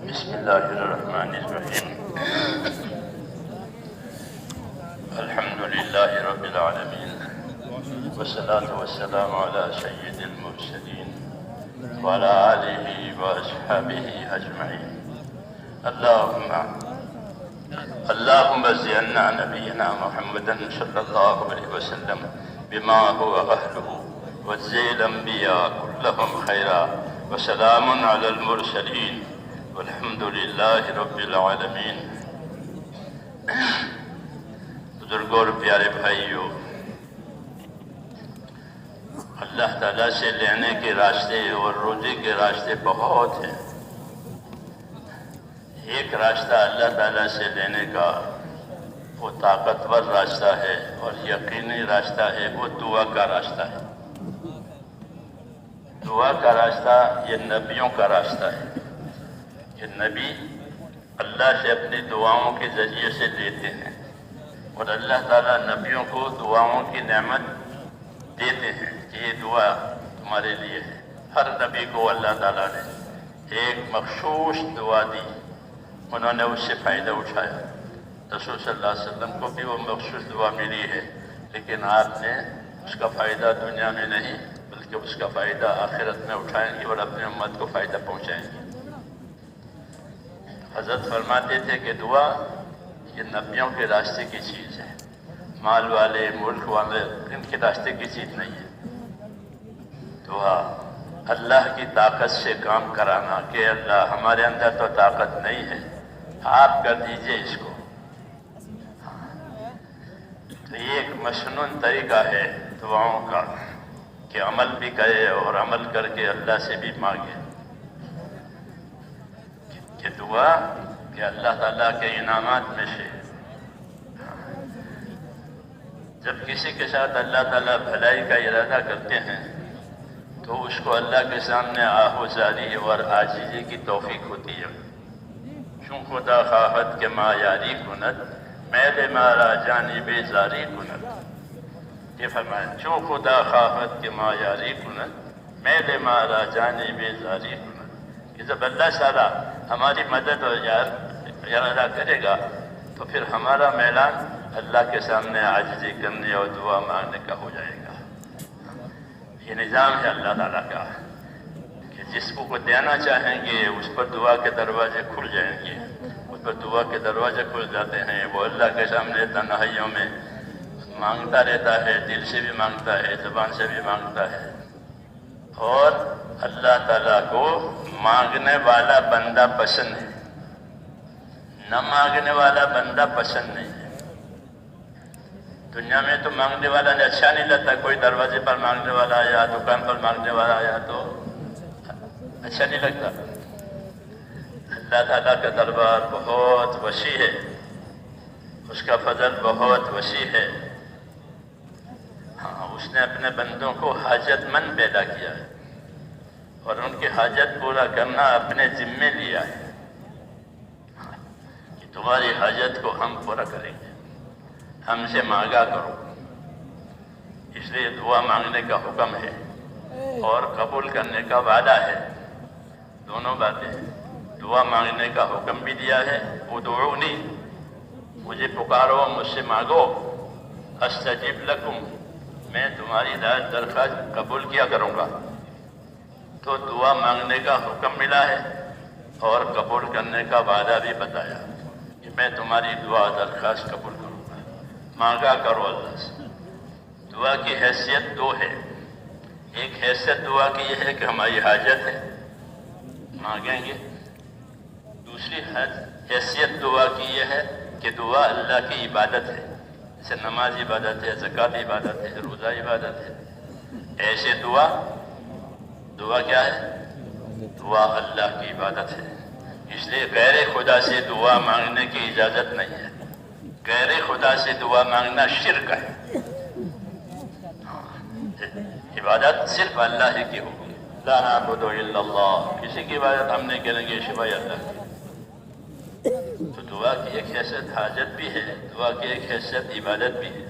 بسم الله الرحمن الرحيم. الحمد لله رب العالمين، والصلاة والسلام على سيد المرسلين وعلى آله وأصحابه أجمعين. اللهم زينا نبينا محمدا صلى الله عليه وسلم بما هو أهله، وزي الأنبياء كلهم خيرا، وسلام على المرسلين والحمد للہ رب العالمین۔ بزرگوں اور پیارے بھائیوں، اللہ تعالیٰ سے لینے کے راستے اور روزی کے راستے بہت ہیں۔ ایک راستہ اللہ تعالیٰ سے لینے کا وہ طاقتور راستہ ہے اور یقینی راستہ ہے، وہ دعا کا راستہ ہے۔ دعا کا راستہ یہ نبیوں کا راستہ ہے کہ نبی اللہ سے اپنی دعاؤں کے ذریعے سے لیتے ہیں، اور اللہ تعالیٰ نبیوں کو دعاؤں کی نعمت دیتے ہیں کہ یہ دعا تمہارے لیے ہے۔ ہر نبی کو اللہ تعالیٰ نے ایک مخصوص دعا دی، انہوں نے اس سے فائدہ اٹھایا۔ رسول صلی اللہ علیہ وسلم کو بھی وہ مخصوص دعا ملی ہے، لیکن آپ نے اس کا فائدہ دنیا میں نہیں بلکہ اس کا فائدہ آخرت میں اٹھائیں گے اور اپنی امت کو فائدہ پہنچائیں گے۔ حضرت فرماتے تھے کہ دعا یہ نبیوں کے راستے کی چیز ہے، مال والے ملک والے ان کے راستے کی چیز نہیں ہے۔ دعا اللہ کی طاقت سے کام کرانا کہ اللہ ہمارے اندر تو طاقت نہیں ہے، آپ کر دیجئے اس کو۔ تو یہ ایک مصنون طریقہ ہے دعاؤں کا کہ عمل بھی کرے اور عمل کر کے اللہ سے بھی مانگے۔ کہ دعا کہ اللہ تعالیٰ کے انعامات میں سے جب کسی کے ساتھ اللہ تعالیٰ بھلائی کا ارادہ کرتے ہیں تو اس کو اللہ کے سامنے آہوزاری اور عاجزی کی توفیق ہوتی ہے۔ چون خدا خواہد کہ ما یاری کند، میل مارا جانب زاری کند۔ یہ فرمائیں، چون خدا خواہد کہ ما یاری کند، میل مارا جانب زاری کند، کہ جب اللہ تعالیٰ ہماری مدد اور ارادہ کرے گا تو پھر ہمارا میلان اللہ کے سامنے عاجزی کرنے اور دعا مانگنے کا ہو جائے گا۔ یہ نظام ہے اللہ تعالیٰ کا کہ جس کو دینا چاہیں گے اس پر دعا کے دروازے کھل جائیں گے، اس پر دعا کے دروازے کھل جاتے ہیں۔ وہ اللہ کے سامنے تنہائیوں میں مانگتا رہتا ہے، دل سے بھی مانگتا ہے، زبان سے بھی مانگتا ہے، اور اللہ تعالیٰ کو مانگنے والا بندہ پسند ہے، نہ مانگنے والا بندہ پسند نہیں ہے۔ دنیا میں تو مانگنے والا اچھا نہیں لگتا، کوئی دروازے پر مانگنے والا آیا، دکان پر مانگنے والا آیا تو اچھا نہیں لگتا۔ اللہ تعالیٰ کا دربار بہت وسیع ہے، اس کا فضل بہت وسیع ہے۔ ہاں، اس نے اپنے بندوں کو حاجت مند پیدا کیا ہے اور ان کی حاجت پورا کرنا اپنے ذمے لیا ہے کہ تمہاری حاجت کو ہم پورا کریں گے، ہم سے مانگا کرو۔ اس لیے دعا مانگنے کا حکم ہے اور قبول کرنے کا وعدہ ہے، دونوں باتیں ہیں۔ دعا مانگنے کا حکم بھی دیا ہے، ادعونی، مجھے پکارو، مجھ سے مانگو، استجب لکم، میں تمہاری درخواست قبول کیا کروں گا۔ تو دعا مانگنے کا حکم ملا ہے اور قبول کرنے کا وعدہ بھی بتایا کہ میں تمہاری دعا درخواست قبول کروں گا، مانگا کرو اللہ سے۔ دعا کی حیثیت دو ہے، ایک حیثیت دعا کی یہ ہے کہ ہماری حاجت ہے، مانگیں گے۔ دوسری حیثیت دعا کی یہ ہے کہ دعا اللہ کی عبادت ہے، جیسے نماز عبادت ہے، زکوٰۃ عبادت ہے، روزہ عبادت ہے۔ ایسے دعا کیا ہے؟ دعا اللہ کی عبادت ہے۔ اس لیے غیر خدا سے دعا مانگنے کی اجازت نہیں ہے، غیر خدا سے دعا مانگنا شرک ہے۔ عبادت صرف اللہ ہی کی ہوگی، لا نعبد الا اللہ، کسی کی عبادت ہم نہیں کریں گے سوائے اللہ کی۔ تو دعا کی ایک حیثیت حاجت بھی ہے، دعا کی ایک حیثیت عبادت بھی ہے۔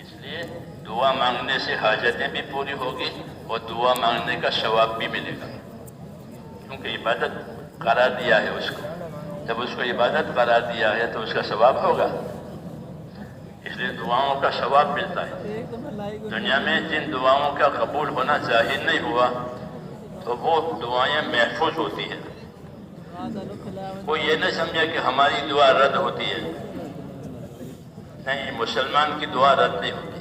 اس لیے دعا مانگنے سے حاجتیں بھی پوری ہوگی اور دعا مانگنے کا ثواب بھی ملے گا، کیونکہ عبادت قرار دیا ہے اس کو، جب اس کو عبادت قرار دیا ہے تو اس کا ثواب ہوگا، اس لیے دعاؤں کا ثواب ملتا ہے۔ دنیا میں جن دعاؤں کا قبول ہونا ظاہر نہیں ہوا تو وہ دعائیں محفوظ ہوتی ہیں۔ کوئی یہ نہ سمجھے کہ ہماری دعا رد ہوتی ہے، نہیں، مسلمان کی دعا رد نہیں ہوتی،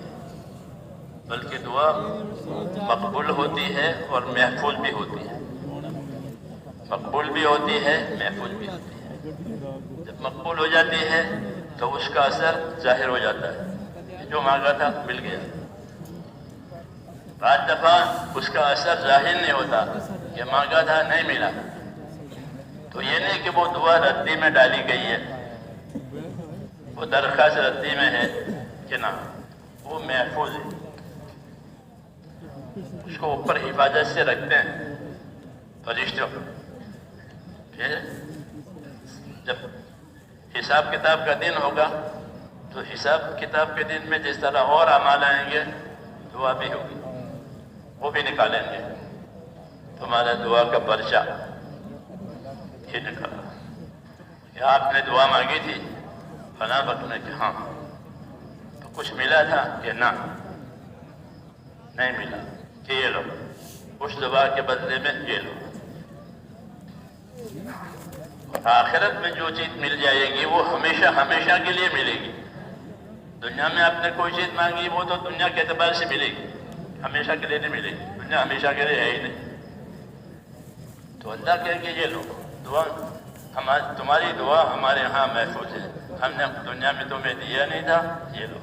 بلکہ دعا مقبول ہوتی ہے اور محفوظ بھی ہوتی ہے، مقبول بھی ہوتی ہے، محفوظ بھی ہوتی ہے۔ جب مقبول ہو جاتی ہے تو اس کا اثر ظاہر ہو جاتا ہے، جو مانگا تھا مل گیا۔ بعض دفعہ اس کا اثر ظاہر نہیں ہوتا، کہ مانگا تھا نہیں ملا، تو یہ نہیں کہ وہ دعا ردی میں ڈالی گئی ہے، وہ درخواست ردی میں ہے کہ نہ، وہ محفوظ ہے، اس کو اوپر حفاظت سے رکھتے ہیں فرشتوں۔ پھر جب حساب کتاب کا دن ہوگا تو حساب کتاب کے دن میں جس طرح اور اعمال آئیں گے، دعا بھی ہوگی، وہ بھی نکالیں گے، تمہارا دعا کا پرچہ یہ نکالا کہ آپ نے دعا مانگی تھی فلاں وقت میں، کہ ہاں، تو کچھ ملا تھا کہ نہ، نہیں ملا، کہ یہ لو، اس دعا کے بدلے میں یہ لو۔ اور آخرت میں جو چیز مل جائے گی وہ ہمیشہ ہمیشہ کے لیے ملے گی۔ دنیا میں آپ نے کوئی چیز مانگی وہ تو دنیا کے اعتبار سے ملے گی، ہمیشہ کے لیے نہیں ملے گی، دنیا ہمیشہ کے لیے ہے ہی نہیں۔ تو اللہ کہے کہ یہ لو، دعا تمہاری دعا ہمارے ہاں محفوظ ہے، ہم نے دنیا میں تمہیں دیا نہیں تھا، یہ لو۔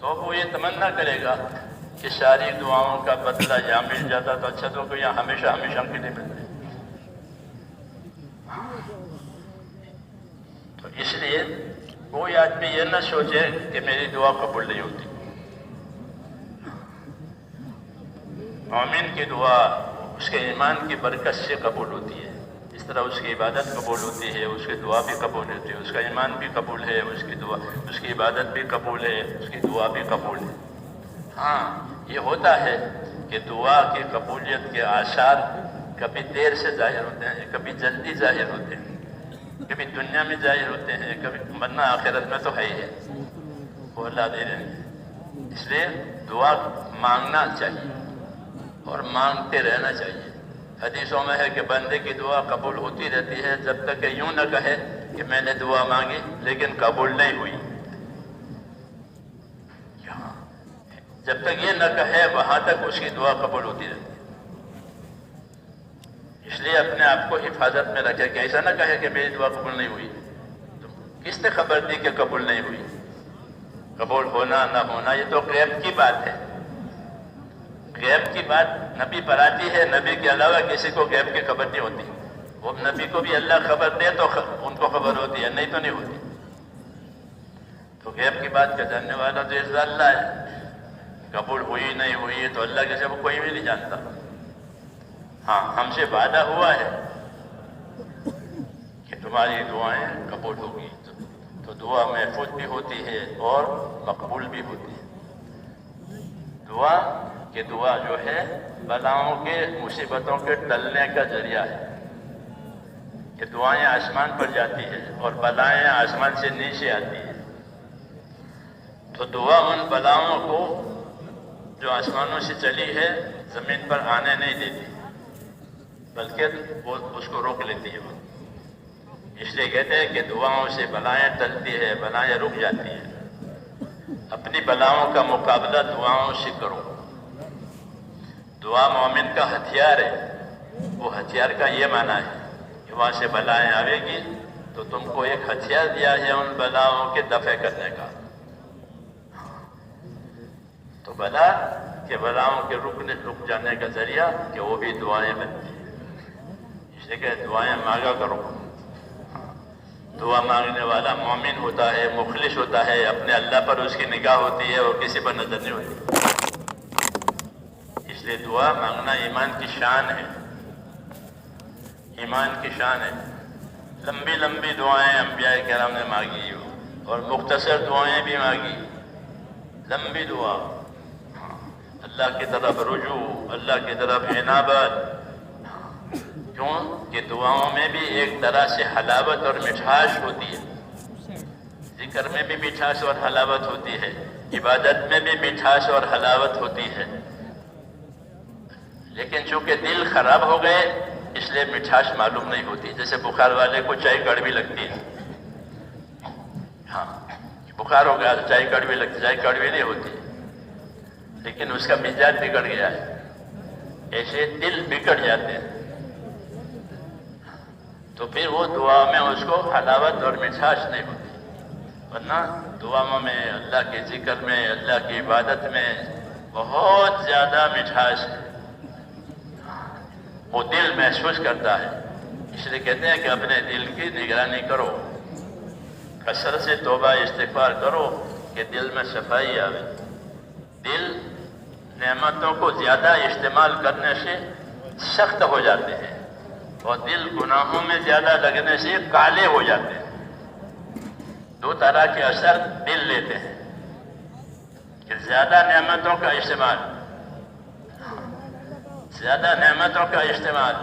تو وہ یہ تمنا کرے گا کہ ساری دعاؤں کا بدلہ یہاں مل جاتا تو اچھا، تو یہاں ہمیشہ ہمیشہ کے لیے مل جائے۔ تو اس لیے کوئی آدمی یہ نہ سوچے کہ میری دعا قبول نہیں ہوتی۔ مومن کی دعا اس کے ایمان کی برکت سے قبول ہوتی ہے، اس طرح اس کی عبادت قبول ہوتی ہے، اس کی دعا بھی قبول ہوتی ہے، اس کا ایمان بھی قبول ہے، اس کی دعا، اس کی عبادت بھی قبول ہے، اس کی دعا بھی قبول ہے۔ ہاں، یہ ہوتا ہے کہ دعا کی قبولیت کے آثار کبھی دیر سے ظاہر ہوتے ہیں، کبھی جلدی ظاہر ہوتے ہیں، کبھی دنیا میں ظاہر ہوتے ہیں، کبھی، ورنہ آخرت میں تو ہے ہی ہے، وہ اللہ دے رہے ہیں۔ اس لیے دعا مانگنا چاہیے اور مانگتے رہنا چاہیے۔ حدیثوں میں ہے کہ بندے کی دعا قبول ہوتی رہتی ہے جب تک کہ یوں نہ کہے کہ میں نے دعا مانگی لیکن قبول نہیں ہوئی، جب تک یہ نہ کہے وہاں تک اس کی دعا قبول ہوتی رہتی ہے۔ اس لیے اپنے آپ کو حفاظت میں رکھے کہ ایسا نہ کہے کہ میری دعا قبول نہیں ہوئی، تو کس نے خبر دی کہ قبول نہیں ہوئی؟ قبول ہونا نہ ہونا یہ تو غیب کی بات ہے، غیب کی بات نبی پر آتی ہے، نبی کے علاوہ کسی کو غیب کی خبر نہیں ہوتی۔ وہ نبی کو بھی اللہ خبر دے تو ان کو خبر ہوتی ہے، نہیں تو نہیں ہوتی۔ تو غیب کی بات کا جاننے والا تو اس اللہ ہے، قبول ہوئی نہیں ہوئی تو اللہ کے سوا کوئی بھی نہیں جانتا۔ ہاں، ہم سے وعدہ ہوا ہے کہ تمہاری دعائیں قبول ہوگی، تو دعا محفوظ بھی ہوتی ہے اور مقبول بھی ہوتی ہے۔ دعا کہ دعا جو ہے بلاؤں کے، مصیبتوں کے ٹلنے کا ذریعہ ہے، کہ دعائیں آسمان پر جاتی ہیں اور بلائیں آسمان سے نیچے آتی ہیں۔ تو دعا ان بلاؤں کو جو آسمانوں سے چلی ہے زمین پر آنے نہیں دیتی، بلکہ وہ اس کو روک لیتی ہے۔ اس لیے کہتے ہیں کہ دعاؤں سے بلائیں ٹلتی ہے، بلائیں رک جاتی ہیں۔ اپنی بلاؤں کا مقابلہ دعاؤں سے کرو۔ دعا مومن کا ہتھیار ہے، وہ ہتھیار کا یہ معنی ہے کہ وہاں سے بلائیں آئے گی تو تم کو ایک ہتھیار دیا ہے ان بلاؤں کے دفع کرنے کا۔ تو بلا کہ بلاؤں کے رک جانے کا ذریعہ کہ وہ بھی دعائیں بنتی ہیں۔ اس لیے کہ دعائیں مانگا کرو۔ دعا مانگنے والا مومن ہوتا ہے، مخلص ہوتا ہے، اپنے اللہ پر اس کی نگاہ ہوتی ہے اور کسی پر نظر نہیں ہوتی۔ اس لیے دعا مانگنا ایمان کی شان ہے، ایمان کی شان ہے۔ لمبی لمبی دعائیں انبیاء کرام نے مانگی اور مختصر دعائیں بھی مانگی، لمبی دعا، اللہ کی طرف رجوع، اللہ کی طرف عنابت، کیوں کہ دعاؤں میں بھی ایک طرح سے حلاوت اور مٹھاس ہوتی ہے، ذکر میں بھی مٹھاس اور حلاوت ہوتی ہے، عبادت میں بھی مٹھاس اور حلاوت ہوتی ہے، لیکن چونکہ دل خراب ہو گئے اس لیے مٹھاس معلوم نہیں ہوتی۔ جیسے بخار والے کو چائے کڑوی لگتی ہے، ہاں بخار ہو گیا تو چائے کڑوی لگتی، چائے کڑوی نہیں ہوتی، لیکن اس کا مزاج بگڑ گیا ہے، ایسے دل بگڑ جاتے ہیں، تو پھر وہ دعا میں اس کو حلاوت اور مٹھاس نہیں ہوتی۔ ورنہ دعاؤں میں، اللہ کے ذکر میں، اللہ کی عبادت میں بہت زیادہ مٹھاس ہے، وہ دل محسوس کرتا ہے۔ اس لیے کہتے ہیں کہ اپنے دل کی نگرانی کرو، کثرت سے توبہ استغفار کرو کہ دل میں صفائی آئے۔ دل نعمتوں کو زیادہ استعمال کرنے سے سخت ہو جاتے ہیں، اور دل گناہوں میں زیادہ لگنے سے کالے ہو جاتے ہیں۔ دو طرح کے اثر دل لیتے ہیں، کہ زیادہ نعمتوں کا استعمال، زیادہ نعمتوں کا استعمال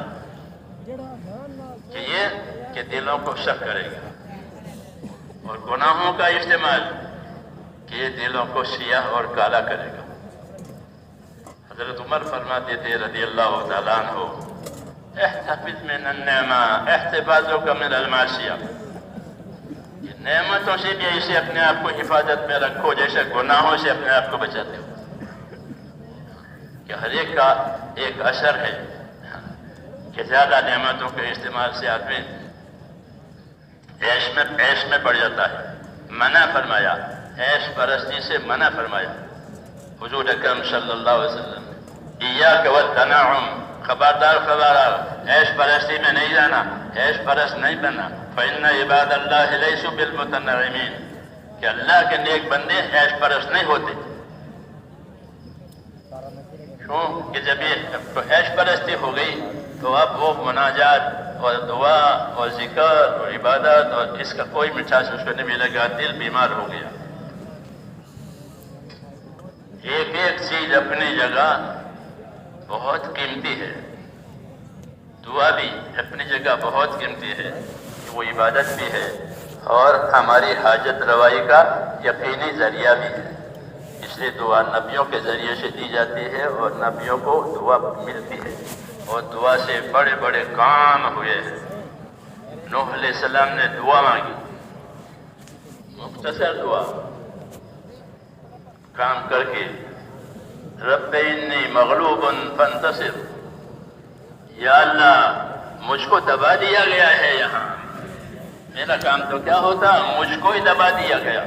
کہ یہ کہ دلوں کو سخت کرے گا، اور گناہوں کا استعمال کہ یہ دلوں کو سیاہ اور کالا کرے گا۔ حضرت عمر فرماتے تھے رضی اللہ تعالیٰ عنہ، احتفظ من النعمہ احتفاظک من المعصیہ، نعمتوں سے بھی ایسے اپنے آپ کو حفاظت میں رکھو جیسے گناہوں سے اپنے آپ کو بچاتے ہو، کہ ہر ایک کا ایک اثر ہے کہ زیادہ نعمتوں کے استعمال سے آدمی عیش میں پڑ جاتا ہے۔ منع فرمایا، عیش پرستی سے منع فرمایا حضور اکرم صلی اللہ علیہ وسلم، ایاک والتنعم، خبردار خبردار عیش پرستی میں نہیں جانا، عیش پرست نہیں بننا، فإن عباد اللہ لیسوا بالمتنعمین، کہ اللہ کے نیک بندے عیش پرست نہیں ہوتے۔ کیوں کہ جب یہ عیش پرستی ہو گئی تو اب وہ مناجات اور دعا اور ذکر اور عبادت اور اس کا کوئی مٹھاس اس کو نہیں ملے گا، دل بیمار ہو گیا۔ ایک ایک چیز اپنی جگہ بہت قیمتی ہے، دعا بھی اپنی جگہ بہت قیمتی ہے، کہ وہ عبادت بھی ہے اور ہماری حاجت روائی کا یقینی ذریعہ بھی ہے۔ اس لیے دعا نبیوں کے ذریعے سے دی جاتی ہے، اور نبیوں کو دعا ملتی ہے، اور دعا سے بڑے بڑے کام ہوئے ہیں۔ نوح علیہ السلام نے دعا مانگی، مختصر دعا، کام کر کے، رب انی مغلوب فانتصر، یا اللہ مجھ کو دبا دیا گیا ہے، یہاں میرا کام تو کیا ہوتا، مجھ کو ہی دبا دیا گیا،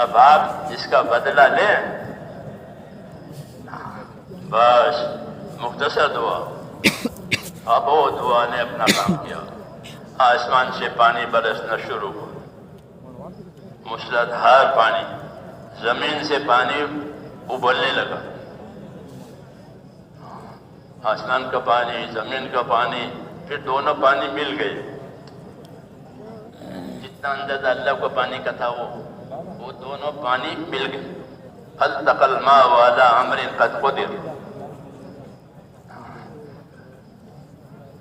اب آپ اس کا بدلہ لیں۔ بس مختصر دعا، اب وہ دعا نے اپنا کام کیا، آسمان سے پانی برسنا شروع ہوا، موسلادھار پانی، زمین سے پانی ابلنے لگا، آسمان کا پانی، زمین کا پانی، پھر دونوں پانی مل گئے، جتنا اندازہ اللہ کو پانی کا تھا وہ دونوں پانی مل گئے۔ التقى الماء على امر قد قدر،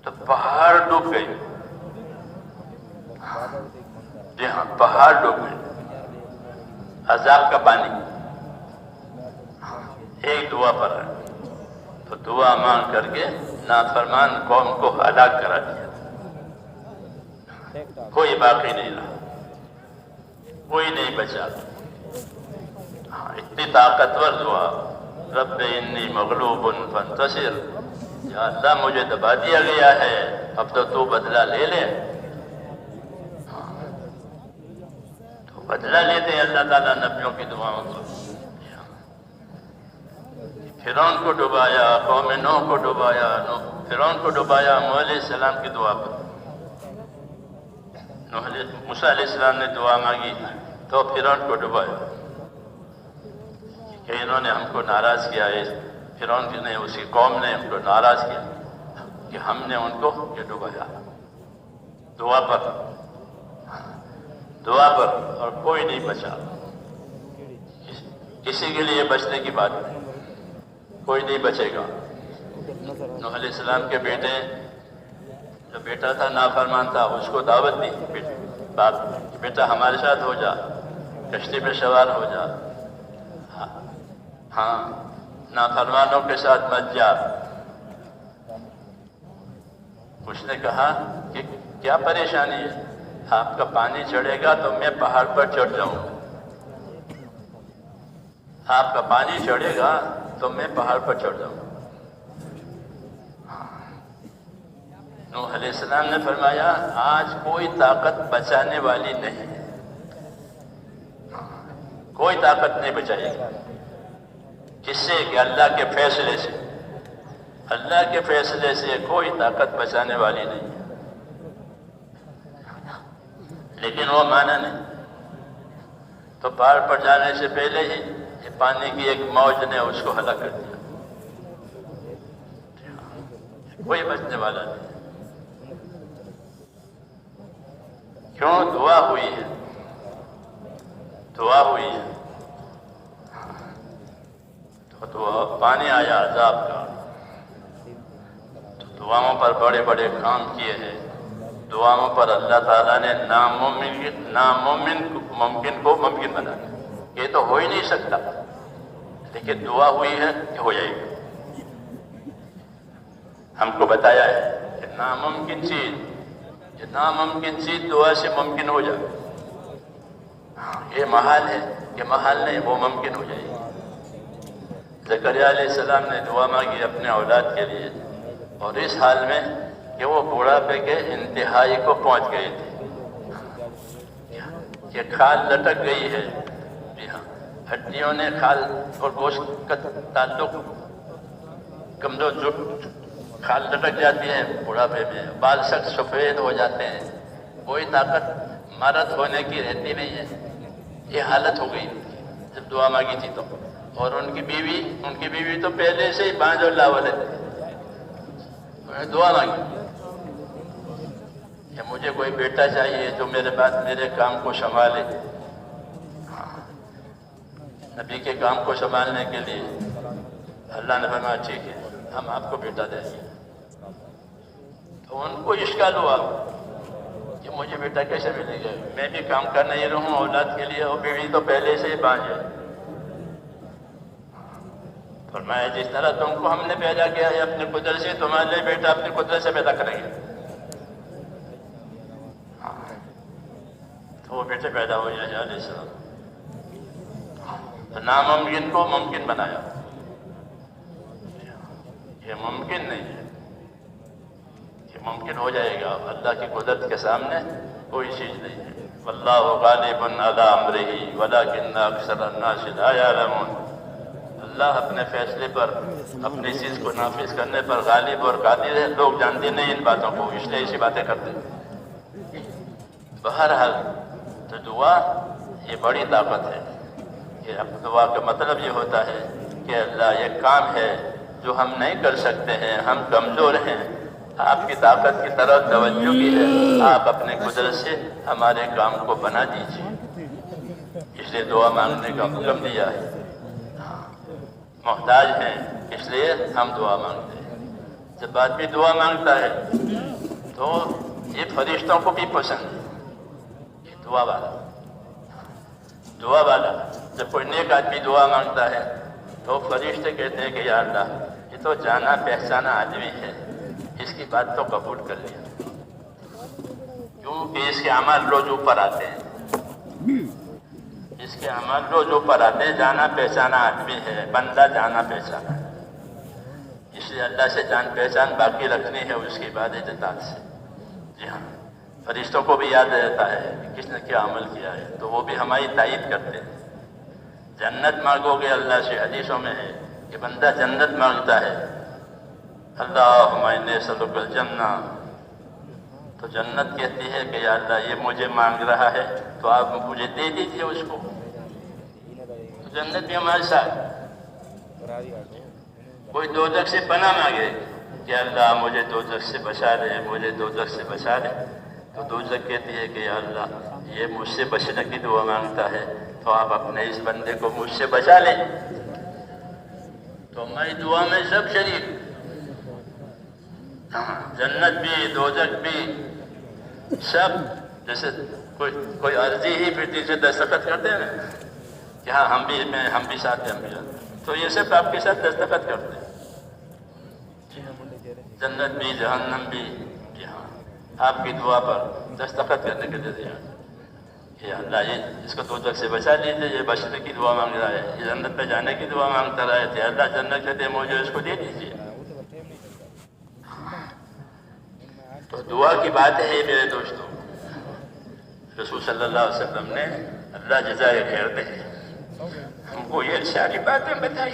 تو پہاڑ ڈوب گئے، جی ہاں پہاڑ ڈوب گئے، عذاب کا پانی ایک دعا پر ہے، تو دعا مانگ کر کے نافرمان قوم کو ہلاک کرا دیا، کوئی باقی نہیں رہا، کوئی نہیں بچا۔ اتنی طاقتور دعا، رب انی مغلوب فانتصر، یا اللہ مجھے دبا دیا گیا ہے، اب تو بدلہ لے لے۔ تو بدلہ لیتے ہیں اللہ تعالیٰ نبیوں کی دعاؤں کو۔ فرعون کو ڈبایا، قوم نوح کو ڈبایا، فرعون کو ڈبایا موسیٰ علیہ السلام کی دعا پر۔ موسیٰ علیہ السلام نے دعا مانگی تو فرعون کو ڈبایا، کہ انہوں نے ہم کو ناراض کیا ہے، فرعون نے، اس کی قوم نے ہم کو ناراض کیا کہ ہم نے ان کو یہ ڈبایا۔ دعا پر، دعا پر، اور کوئی نہیں بچا، کسی کے لیے بچنے کی بات نہیں، کوئی نہیں بچے گا۔ نوح علیہ السلام کے بیٹے بیٹا تھا نافرمان تھا، اس کو دعوت دی، باپ بیٹا ہمارے ساتھ ہو جا، کشتی پہ سوار ہو جا، ہاں نافرمانوں کے ساتھ مت جا۔ اس نے کہا کہ کیا پریشانی ہے؟ آپ کا پانی چڑھے گا تو میں پہاڑ پر چڑھ جاؤں گا، آپ کا پانی چڑھے گا تو میں پہاڑ پر چڑھ جاؤں گا۔ نوح علیہ السلام نے فرمایا آج کوئی طاقت بچانے والی نہیں ہے، کوئی طاقت نہیں بچائے گی۔ کس سے؟ کہ اللہ کے فیصلے سے، اللہ کے فیصلے سے کوئی طاقت بچانے والی نہیں ہے۔ لیکن وہ مانا نہیں، تو پہاڑ پر جانے سے پہلے ہی پانی کی ایک موج نے اس کو ہلاک کر دیا، کوئی بچنے والا نہیں۔ کیوں؟ دعا ہوئی ہے، دعا ہوئی ہے، تو پانی آیا عذاب کا، تو دعاؤں پر بڑے بڑے کام کیے ہیں، دعاؤں پر اللہ تعالیٰ نے ناممکن کو ممکن بنا دیا۔ یہ تو ہو ہی نہیں سکتا، لیکن دعا ہوئی ہے کہ ہو جائے گی۔ ہم کو بتایا ہے کہ ناممکن چیز دعا سے ممکن ہو جائے۔ یہ محال ہے کہ محال نہیں، وہ ممکن ہو جائے گی۔ زکریا علیہ السلام نے دعا مانگی اپنے اولاد کے لیے، اور اس حال میں کہ وہ بوڑھاپے کے انتہائی کو پہنچ گئے تھے، کہ کھال لٹک گئی ہے، جی ہاں، ہڈیوں نے کھال اور گوشت کا تعلق کمزور، جو کھال لٹک جاتی ہے بوڑھاپے میں، بال سخت سفید ہو جاتے ہیں، کوئی طاقت مرد ہونے کی رہتی نہیں ہے۔ یہ حالت ہو گئی جب دعا مانگی تھی تو، اور ان کی بیوی تو پہلے سے ہی بانجھ اور لاول ہے۔ دعا مانگی کہ مجھے کوئی بیٹا چاہیے جو میرے بعد میرے کام کو سنبھالے، نبی کے کام کو سنبھالنے کے لیے۔ اللہ نے فرمایا ٹھیک ہے، ہم آپ کو بیٹا دیں گے۔ تو ان کو اشکال ہوا کہ مجھے بیٹا کیسے ملے گا، میں بھی کام کر نہیں رہوں اولاد کے لیے، اور بیوی تو پہلے سے ہی بانجھ ہے۔ فرمایا جس طرح تم کو ہم نے پیدا کیا ہے اپنے قدرت سے، تمہارے لیے بیٹا اپنی قدرت سے پیدا کریں گے۔ تو وہ بیٹے پیدا ہو جائے علیہ السلام، تو ناممکن کو ممکن بنایا۔ یہ ممکن نہیں ہے کہ ممکن ہو جائے گا، اللہ کی قدرت کے سامنے کوئی چیز نہیں ہے۔ واللہ غالب علی امرہ ولکن اکثر الناس لا یعلمون۔ اللہ اپنے فیصلے پر، اپنی چیز کو نافذ کرنے پر غالب اور قادر ہے، لوگ جانتے نہیں ان باتوں کو، اس لیے ایسی باتیں کرتے ہیں۔ بہرحال تو دعا یہ بڑی طاقت ہے، کہ اب دعا کا مطلب یہ ہوتا ہے کہ اللہ یہ کام ہے جو ہم نہیں کر سکتے ہیں، ہم کمزور ہیں، آپ کی طاقت کی طرف توجہ کی ہے، آپ اپنے قدرت سے ہمارے کام کو بنا دیجیے۔ اس لیے دعا مانگنے کا حکم دیا ہے۔ محتاج ہیں اس لیے ہم دعا مانگتے ہیں۔ جب آدمی دعا مانگتا ہے تو یہ فرشتوں کو بھی پسند ہے، یہ دعا والا جب کوئی نیک آدمی دعا مانگتا ہے تو فرشتے کہتے ہیں کہ یا اللہ یہ تو جانا پہچانا آدمی ہے، اس کی بات تو قبول کر لیا، کیونکہ اس کے اعمال روز اوپر آتے ہیں، اس کے عمل روز اوپر آتے ہیں، جانا پہچانا آدمی ہے، بندہ جانا پہچانا ہے۔ اس لیے اللہ سے جان پہچان باقی رکھنی ہے اس کی عبادت اطاعت سے۔ جی ہاں، فرشتوں کو بھی یاد رہتا ہے کہ کس نے کیا عمل کیا ہے، تو وہ بھی ہماری تائید کرتے ہیں۔ جنت مانگو گے اللہ سے، حدیثوں میں ہے کہ بندہ جنت مانگتا ہے، اللہم انی اسألک الجنہ، تو جنت کہتی ہے کہ یا اللہ یہ مجھے مانگ رہا ہے تو آپ مجھے دے دیجئے اس کو۔ تو جنت بھی ہمارے ساتھ۔ کوئی دوزخ سے پناہ مانگے کہ اللہ مجھے دوزخ سے بچا لے، مجھے دوزخ سے بچا لے، تو دوزخ کہتی ہے کہ یا اللہ یہ مجھ سے بچنے کی دعا مانگتا ہے تو آپ اپنے اس بندے کو مجھ سے بچا لیں۔ تو ہماری دعا میں سب شریک، جنت بھی دوزخ بھی سب جیسے کوئی عرضی ہی پھر تیسرے دستخط کرتے ہیں کہ ہاں ہم بھی ساتھ ہیں، ہم بھی ساتھ، تو یہ سب آپ کے ساتھ دستخط کرتے ہیں، جنت بھی جہنم بھی، کہ ہاں آپ کی دعا پر دستخط کرنے کے لیے دیا کہ اللہ یہ اس کو دوزخ سے بچا لیجیے، یہ بچنے کی دعا مانگ رہا ہے، یہ جنت پہ جانے کی دعا مانگتا رہا ہے، اللہ جنت کہتے مجھے اس کو دے دیجیے۔ تو دعا کی بات ہے میرے دوستوں، رسول صلی اللہ علیہ وسلم نے اللہ جزائے خیر دے ہم کو یہ ساری باتیں بتائی۔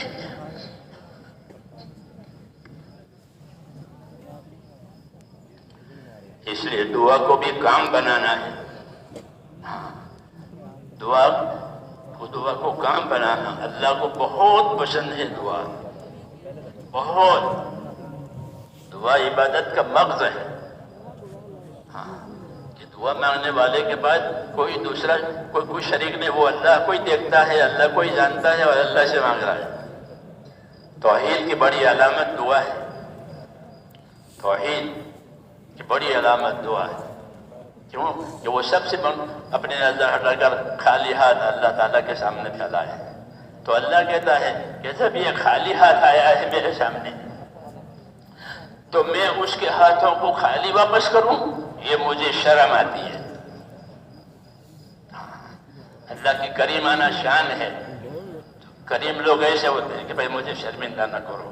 اس لیے دعا کو بھی کام بنانا ہے، دعا کو کام بنانا اللہ کو بہت پسند ہے۔ دعا بہت، دعا عبادت کا مغز ہے، کہ دعا مانگنے والے کے بعد کوئی دوسرا کوئی شریک نہیں، وہ اللہ کوئی دیکھتا ہے، اللہ کوئی جانتا ہے اور اللہ سے مانگ رہا ہے۔ توحید کی بڑی علامت دعا ہے، توحید کی بڑی علامت دعا ہے، کیوں کہ وہ سب سے اپنے نظر ہٹا کر خالی ہاتھ اللہ تعالیٰ کے سامنے پھیلا ہے، تو اللہ کہتا ہے کہ جب یہ خالی ہاتھ آیا ہے میرے سامنے تو میں اس کے ہاتھوں کو خالی واپس کروں، یہ مجھے شرم آتی ہے۔ اللہ کی کریمانہ شان ہے، کریم لوگ ایسے ہوتے ہیں کہ بھائی مجھے شرمندہ نہ کرو،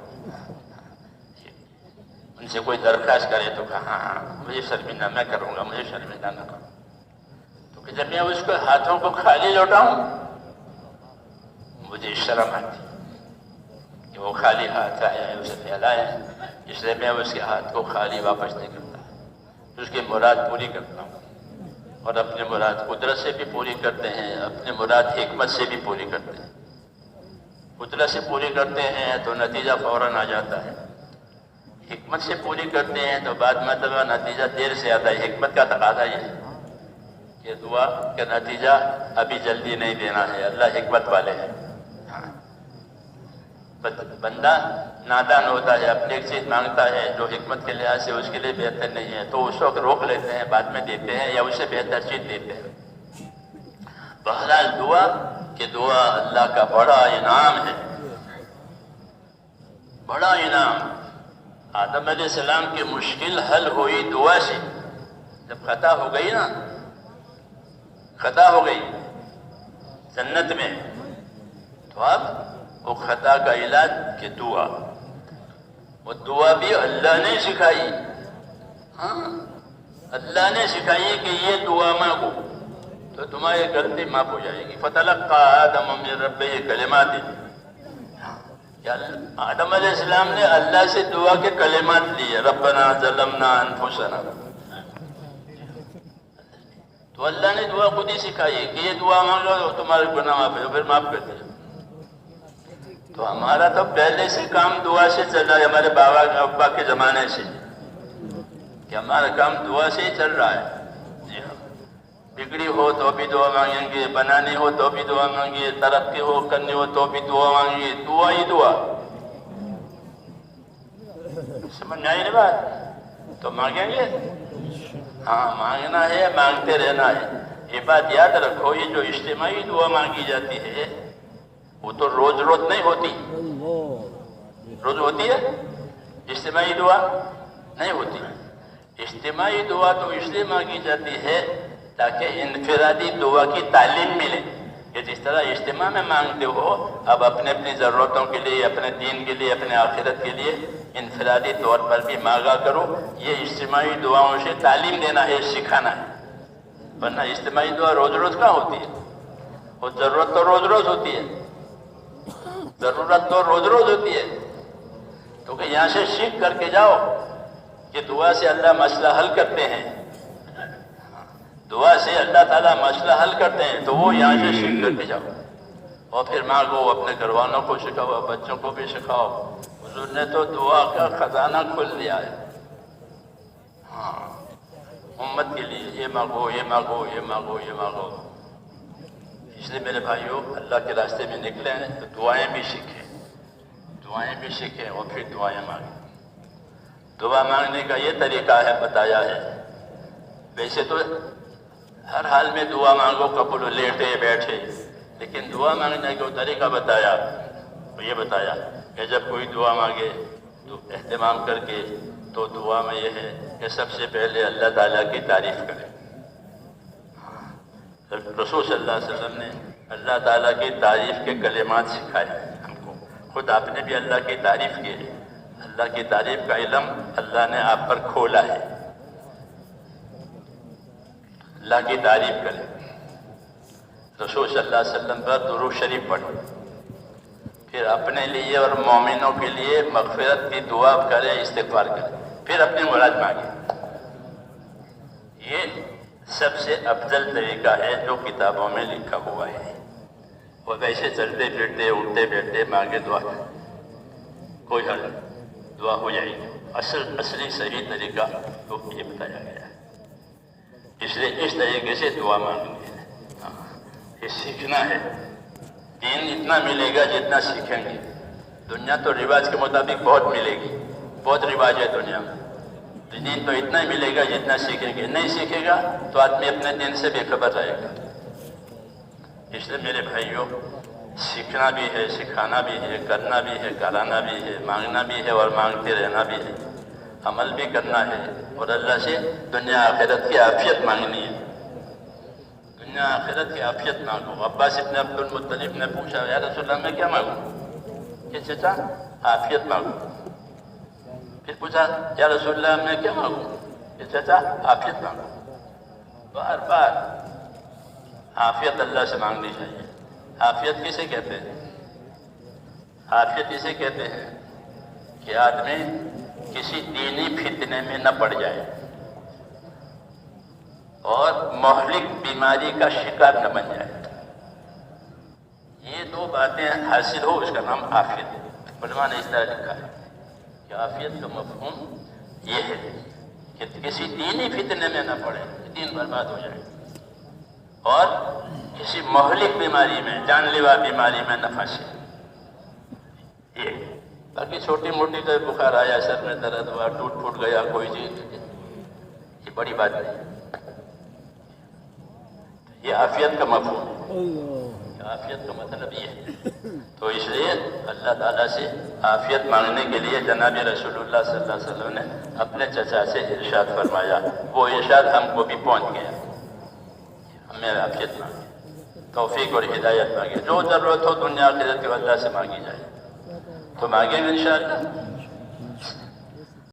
ان سے کوئی درخواست کرے تو کہا ہاں مجھے شرمندہ میں کروں گا، مجھے شرمندہ نہ کرو، تو کہ جب میں اس کے ہاتھوں کو خالی لوٹاؤں مجھے شرم آتی ہے کہ وہ خالی ہاتھ آیا ہے، اسے پھیلایا ہے، اس لیے میں اس کے ہاتھ کو خالی واپس نہیں کرتا، اس کی مراد پوری کرتا ہوں، اور اپنے مراد قدرت سے بھی پوری کرتے ہیں، اپنے مراد حکمت سے بھی پوری کرتے ہیں۔ قدرت سے پوری کرتے ہیں تو نتیجہ فوراً آ جاتا ہے، حکمت سے پوری کرتے ہیں تو بعد مرتبہ نتیجہ دیر سے آتا ہے۔ حکمت کا تقاضا یہ ہے کہ دعا کا نتیجہ ابھی جلدی نہیں دینا ہے، اللہ حکمت والے ہیں۔ بندہ نادان ہوتا ہے، اپنے ایک چیز مانگتا ہے جو حکمت کے لحاظ سے اس کے لیے بہتر نہیں ہے تو اس وقت روک لیتے ہیں، بعد میں دیتے ہیں یا اسے بہتر چیز دیتے ہیں۔ بہرحال دعا کہ دعا اللہ کا بڑا انعام ہے، بڑا انعام۔ آدم علیہ السلام کی مشکل حل ہوئی دعا سے، جب خطا ہو گئی نا، خطا ہو گئی جنت میں، تو اب وہ خطا کا علاج کہ دعا، وہ دعا بھی اللہ نے سکھائی، ہاں اللہ نے سکھائی کہ یہ دعا مانگو تو تمہاری غلطی معاف ہو جائے گی۔ فَتَلَقَّىٰ آدَمُ مِن رَبِّهِ كَلِمَاتٍ، آدم علیہ السلام نے اللہ سے دعا کے کلمات لیے، ربنا ظلمنا انفسنا، تو اللہ نے دعا خود ہی سکھائی کہ یہ دعا مانگو تو تمہارے گناہ معاف ہے، پھر معاف کر دیا۔ تو ہمارا تو پہلے سے کام دعا سے چل رہا ہے، ہمارے بابا ابا کے زمانے سے، کہ ہمارا کام دعا سے ہی چل رہا ہے۔ جی ہاں، بگڑی ہو تو بھی دعا مانگیں گے، بنانی ہو تو بھی دعا مانگیے، ترقی ہو کرنی ہو تو بھی دعا مانگیے، دعا ہی دعا۔ سمجھ میں آئی نا بات؟ تو مانگیں گے، ہاں مانگنا ہے، مانگتے رہنا ہے۔ یہ بات یاد رکھو، یہ جو اجتماعی دعا مانگی جاتی ہے وہ تو روز روز نہیں ہوتی، روز ہوتی ہے اجتماعی دعا؟ نہیں ہوتی۔ اجتماعی دعا تو اس لیے مانگی جاتی ہے تاکہ انفرادی دعا کی تعلیم ملے، کہ جس طرح اجتماع میں مانگتے ہو، اب اپنے اپنی ضرورتوں کے لیے، اپنے دین کے لیے، اپنے آخرت کے لیے انفرادی طور پر بھی مانگا کرو۔ یہ اجتماعی دعاؤں سے تعلیم دینا ہے، سکھانا ہے، ورنہ اجتماعی دعا روز روز کہاں ہوتی ہے؟ اور ضرورت تو روز روز ہوتی ہے، ضرورت تو روز روز ہوتی ہے۔ تو کہ یہاں سے سیکھ کر کے جاؤ کہ دعا سے اللہ مسئلہ حل کرتے ہیں، دعا سے اللہ تعالیٰ مسئلہ حل کرتے ہیں، تو وہ یہاں سے سیکھ کر کے جاؤ اور پھر مانگو، اپنے گھر والوں کو سکھاؤ، بچوں کو بھی سکھاؤ۔ حضور نے تو دعا کا خزانہ کھول دیا ہے، ہاں امت کے لیے، یہ مانگو یہ مانگو یہ مانگو یہ مانگو۔ اس لیے میرے بھائیوں، اللہ کے راستے میں نکلے ہیں تو دعائیں بھی سیکھیں، دعائیں بھی سیکھیں اور پھر دعائیں مانگیں۔ دعا مانگنے کا یہ طریقہ ہے بتایا ہے. ویسے تو ہر حال میں دعا مانگو، قبول لیٹے بیٹھے، لیکن دعا مانگنے کا طریقہ بتایا. یہ بتایا کہ جب کوئی دعا مانگے تو اہتمام کر کے، تو دعا میں یہ ہے کہ سب سے پہلے اللہ تعالیٰ کی تعریف کرے. رسول صلی اللہ علیہ وسلم نے اللہ تعالیٰ کی تعریف کے کلمات سکھائے ہم کو. خود آپ نے بھی اللہ کی تعریف کی ہے. اللہ کی تعریف کا علم اللہ نے آپ پر کھولا ہے. اللہ کی تعریف کرے، رسول صلی اللہ علیہ وسلم پر درود شریف پڑھے، پھر اپنے لیے اور مومنوں کے لیے مغفرت کی دعا کرے، استغفار کرے، پھر اپنی مراد مانگے. یہ سب سے افضل طریقہ ہے جو کتابوں میں لکھا ہوا ہے. اور ویسے چلتے پھرتے اٹھتے بیٹھتے مانگے دعا کوئی حل دعا ہو جائے گی. اصلی صحیح طریقہ تو یہ بتایا گیا ہے. اس لیے اس طریقے سے دعا مانگنی ہے. یہ سیکھنا ہے. دین اتنا ملے گا جتنا سیکھیں گے. دنیا تو رواج کے مطابق بہت ملے گی، بہت رواج ہے دنیا میں. دین تو اتنا ہی ملے گا جتنا سیکھیں گے. نہیں سیکھے گا تو آدمی اپنے دین سے بے خبر رہے گا. اس لیے میرے بھائیوں، سیکھنا بھی ہے، سکھانا بھی ہے، کرنا بھی ہے، کرانا بھی ہے، مانگنا بھی ہے اور مانگتے رہنا بھی ہے. عمل بھی کرنا ہے اور اللہ سے دنیا آخرت کی عافیت مانگنی ہے. دنیا آخرت کی عافیت مانگو. عباس ابن عبد المطلب نے پوچھا، یا رسول اللہ میں کیا مانگوں؟ کہ چچا عافیت مانگو. پھر پوچھا، یا رسول اللہ میں کیا مانگوں؟ کہ چچا عافیت مانگو. بار بار عافیت اللہ سے مانگنی چاہیے. عافیت کسے کہتے ہیں؟ عافیت اسے کہتے ہیں کہ آدمی کسی دینی فتنے میں نہ پڑ جائے اور مہلک بیماری کا شکار نہ بن جائے. یہ دو باتیں حاصل ہو، اس کا نام عافیت ہے. علماء نے اس طرح لکھا ہے کہ عافیت کا مفہوم یہ ہے کہ کسی دینی فتنے میں نہ پڑے، دین برباد ہو جائے، اور کسی مہلک بیماری میں، جان لیوا بیماری میں نہ پھنسے. یہ باقی چھوٹی موٹی کوئی بخار آیا، سر میں درد ہوا، ٹوٹ پھوٹ گیا کوئی چیز، یہ بڑی بات نہیں. یہ عافیت کا مفہوم ہے. عافیت کا مطلب یہ ہے. تو اس لیے اللہ تعالیٰ سے عافیت مانگنے کے لیے جناب رسول اللہ صلی اللہ علیہ وسلم نے اپنے چچا سے ارشاد فرمایا. وہ ارشاد ہم کو بھی پہنچ گیا. ہمیں عافیت مانگے، توفیق اور ہدایت مانگے. جو ضرورت ہو دنیا آخرت کے اللہ سے مانگی جائے تو مانگیں گے انشاءاللہ.